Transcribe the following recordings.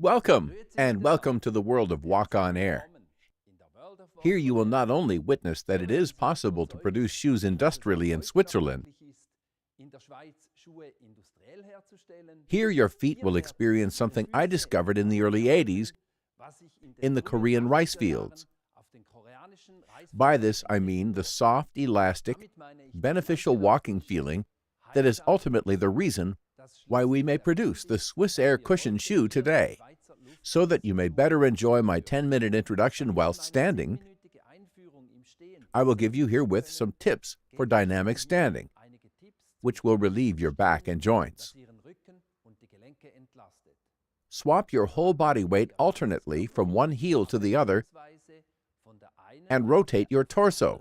Welcome, and welcome to the world of Walk On Air. Here you will not only witness that it is possible to produce shoes industrially in Switzerland. Here your feet will experience something I discovered in the early 80s in the Korean rice fields. By this I mean the soft, elastic, beneficial walking feeling that is ultimately the reason why we may produce the Swiss Air Cushion shoe today. So that you may better enjoy my 10-minute introduction while standing, I will give you herewith some tips for dynamic standing, which will relieve your back and joints. Swap your whole body weight alternately from one heel to the other and rotate your torso,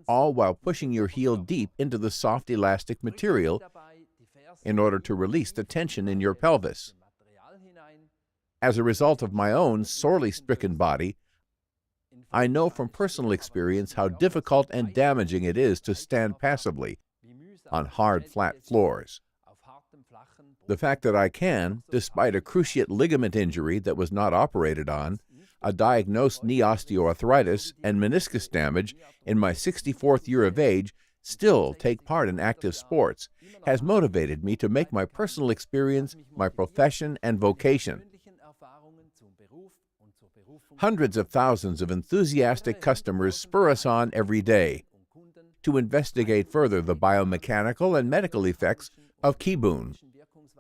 all while pushing your heel deep into the soft elastic material in order to release the tension in your pelvis. As a result of my own sorely stricken body, I know from personal experience how difficult and damaging it is to stand passively on hard, flat floors. The fact that I can, despite a cruciate ligament injury that was not operated on, a diagnosed knee osteoarthritis, and meniscus damage in my 64th year of age, still take part in active sports, has motivated me to make my personal experience my profession and vocation. Hundreds of thousands of enthusiastic customers spur us on every day to investigate further the biomechanical and medical effects of Kibun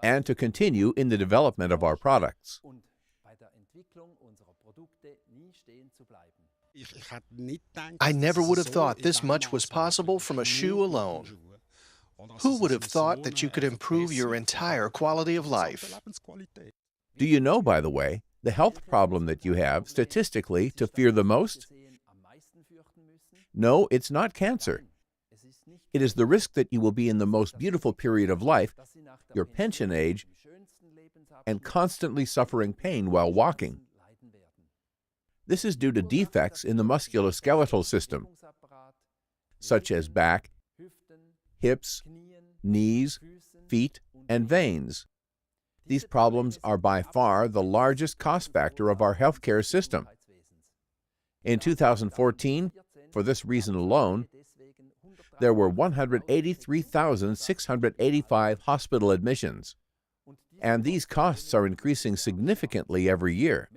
and to continue in the development of our products. I never would have thought this much was possible from a shoe alone. Who would have thought that you could improve your entire quality of life? Do you know, by the way, the health problem that you have, statistically, to fear the most? No, it's not cancer. It is the risk that you will be in the most beautiful period of life, your pension age, and constantly suffering pain while walking. This is due to defects in the musculoskeletal system, such as back, hips, knees, feet, and veins. These problems are by far the largest cost factor of our healthcare system. In 2014, for this reason alone, there were 183,685 hospital admissions, and these costs are increasing significantly every year.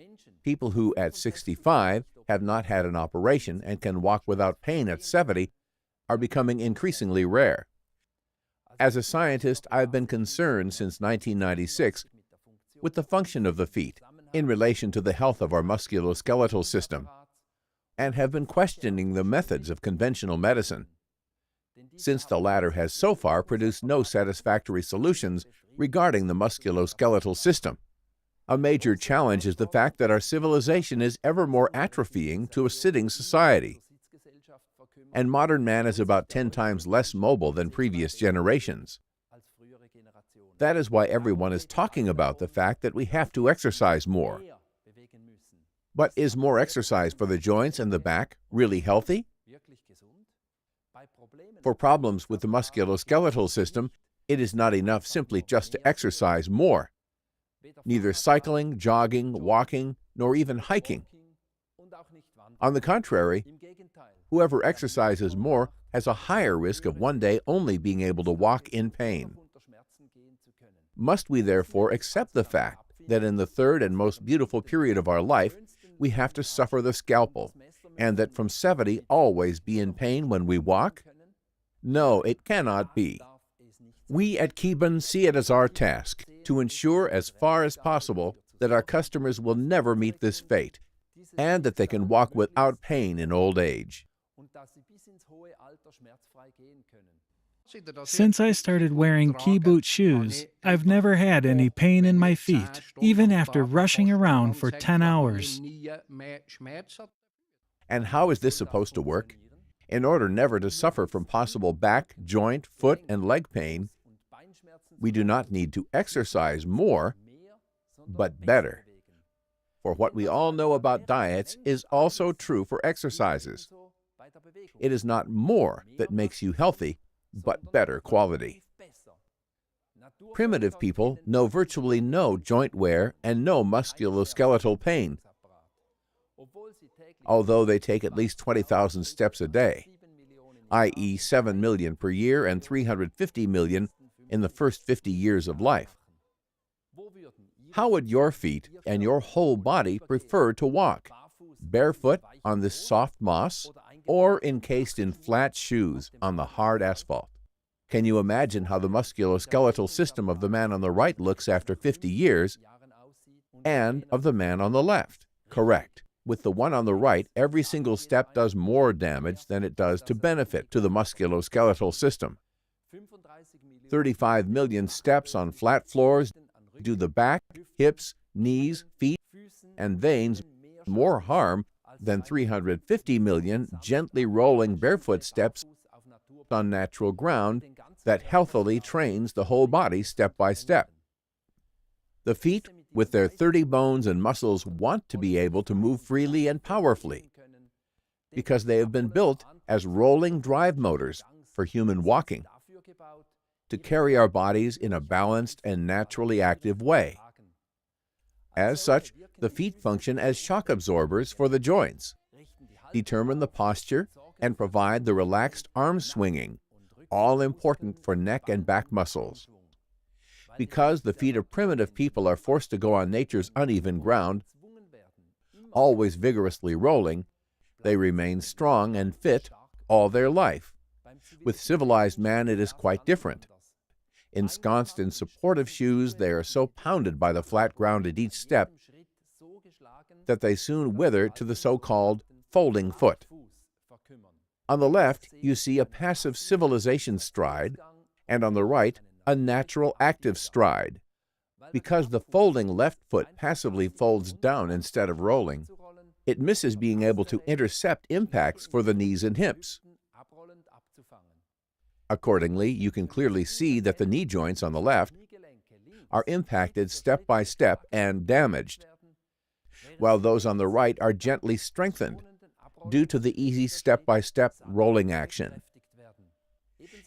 People who, at 65, have not had an operation and can walk without pain at 70 are becoming increasingly rare. As a scientist, I've been concerned since 1996 with the function of the feet in relation to the health of our musculoskeletal system, and have been questioning the methods of conventional medicine, since the latter has so far produced no satisfactory solutions regarding the musculoskeletal system. A major challenge is the fact that our civilization is ever more atrophying to a sitting society, and modern man is about 10 times less mobile than previous generations. That is why everyone is talking about the fact that we have to exercise more. But is more exercise for the joints and the back really healthy? For problems with the musculoskeletal system, it is not enough simply just to exercise more. Neither cycling, jogging, walking, nor even hiking. On the contrary, whoever exercises more has a higher risk of one day only being able to walk in pain. Must we therefore accept the fact that in the third and most beautiful period of our life, we have to suffer the scalpel, and that from 70 always be in pain when we walk? No, it cannot be. We at Kibun see it as our task to ensure as far as possible that our customers will never meet this fate, and that they can walk without pain in old age. Since I started wearing key boot shoes, I've never had any pain in my feet, even after rushing around for 10 hours. And how is this supposed to work? In order never to suffer from possible back, joint, foot, and leg pain, we do not need to exercise more, but better. For what we all know about diets is also true for exercises. It is not more that makes you healthy, but better quality. Primitive people know virtually no joint wear and no musculoskeletal pain, although they take at least 20,000 steps a day, i.e. 7 million per year and 350 million in the first 50 years of life. How would your feet and your whole body prefer to walk? Barefoot on this soft moss, or encased in flat shoes on the hard asphalt? Can you imagine how the musculoskeletal system of the man on the right looks after 50 years, and of the man on the left? Correct. With the one on the right, every single step does more damage than it does to benefit to the musculoskeletal system. 35 million steps on flat floors do the back, hips, knees, feet, and veins more harm than 350 million gently rolling barefoot steps on natural ground that healthily trains the whole body step by step. The feet, with their 30 bones and muscles, want to be able to move freely and powerfully because they have been built as rolling drive motors for human walking to carry our bodies in a balanced and naturally active way. As such, the feet function as shock absorbers for the joints, determine the posture, and provide the relaxed arm swinging, all important for neck and back muscles. Because the feet of primitive people are forced to go on nature's uneven ground, always vigorously rolling, they remain strong and fit all their life. With civilized man, it is quite different. Ensconced in supportive shoes, they are so pounded by the flat ground at each step that they soon wither to the so-called folding foot. On the left, you see a passive civilization stride, and on the right, a natural active stride. Because the folding left foot passively folds down instead of rolling, it misses being able to intercept impacts for the knees and hips. Accordingly, you can clearly see that the knee joints on the left are impacted step by step and damaged, while those on the right are gently strengthened due to the easy step-by-step rolling action.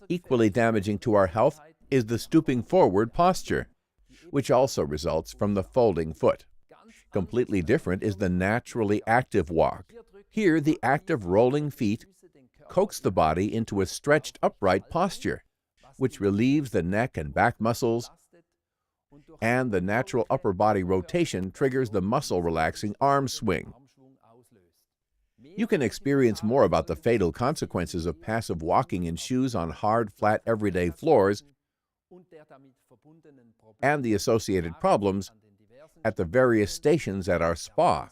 Equally damaging to our health is the stooping forward posture, which also results from the folding foot. Completely different is the naturally active walk. Here, the active rolling feet coax the body into a stretched upright posture, which relieves the neck and back muscles, and the natural upper body rotation triggers the muscle-relaxing arm swing. You can experience more about the fatal consequences of passive walking in shoes on hard, flat, everyday floors and the associated problems at the various stations at our spa.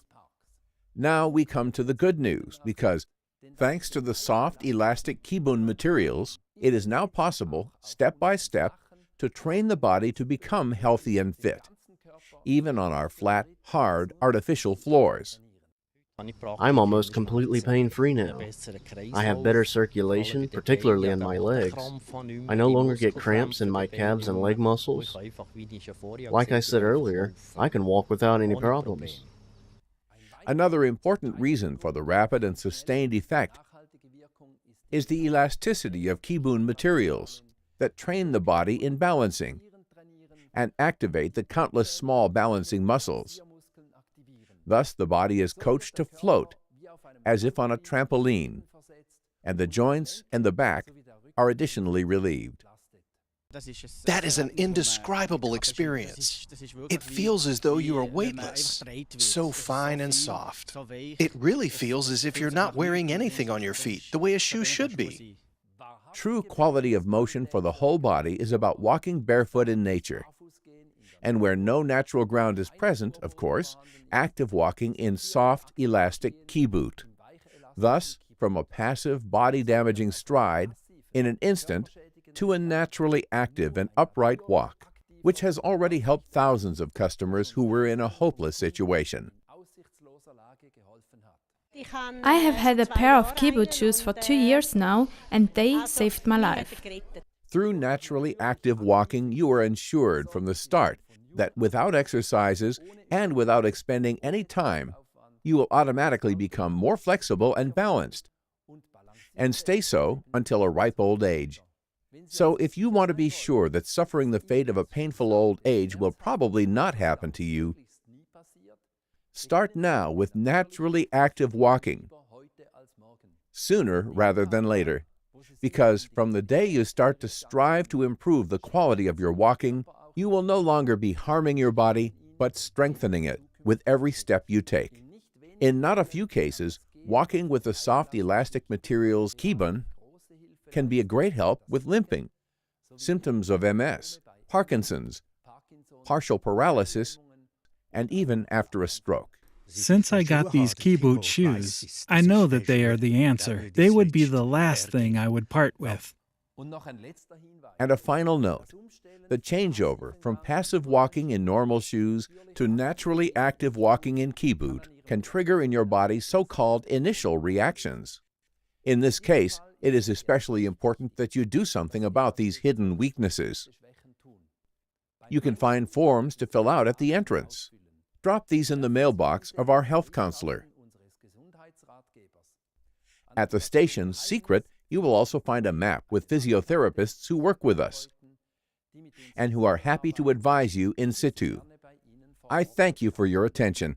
Now we come to the good news, because thanks to the soft, elastic Kibun materials, it is now possible, step by step, to train the body to become healthy and fit, even on our flat, hard, artificial floors. I'm almost completely pain-free now. I have better circulation, particularly in my legs. I no longer get cramps in my calves and leg muscles. Like I said earlier, I can walk without any problems. Another important reason for the rapid and sustained effect is the elasticity of Kibun materials that train the body in balancing and activate the countless small balancing muscles. Thus, the body is coached to float as if on a trampoline, and the joints and the back are additionally relieved. That is an indescribable experience. It feels as though you are weightless, so fine and soft. It really feels as if you're not wearing anything on your feet, the way a shoe should be. True quality of motion for the whole body is about walking barefoot in nature. And where no natural ground is present, of course, active walking in soft, elastic Kiboot. Thus, from a passive, body-damaging stride, in an instant, to a naturally active and upright walk, which has already helped thousands of customers who were in a hopeless situation. I have had a pair of Kiboot shoes for 2 years now, and they saved my life. Through naturally active walking, you are ensured from the start that without exercises and without expending any time, you will automatically become more flexible and balanced, and stay so until a ripe old age. So if you want to be sure that suffering the fate of a painful old age will probably not happen to you, start now with naturally active walking, sooner rather than later, because from the day you start to strive to improve the quality of your walking, you will no longer be harming your body, but strengthening it with every step you take. In not a few cases, walking with the soft elastic materials Kibun can be a great help with limping, symptoms of MS, Parkinson's, partial paralysis, and even after a stroke. Since I got these key boot shoes, I know that they are the answer. They would be the last thing I would part with. And a final note, the changeover from passive walking in normal shoes to naturally active walking in key boot can trigger in your body so-called initial reactions. In this case, it is especially important that you do something about these hidden weaknesses. You can find forms to fill out at the entrance. Drop these in the mailbox of our health counselor. At the station, Secret, you will also find a map with physiotherapists who work with us and who are happy to advise you in situ. I thank you for your attention,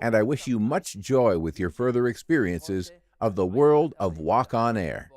and I wish you much joy with your further experiences of the world of Walk on Air.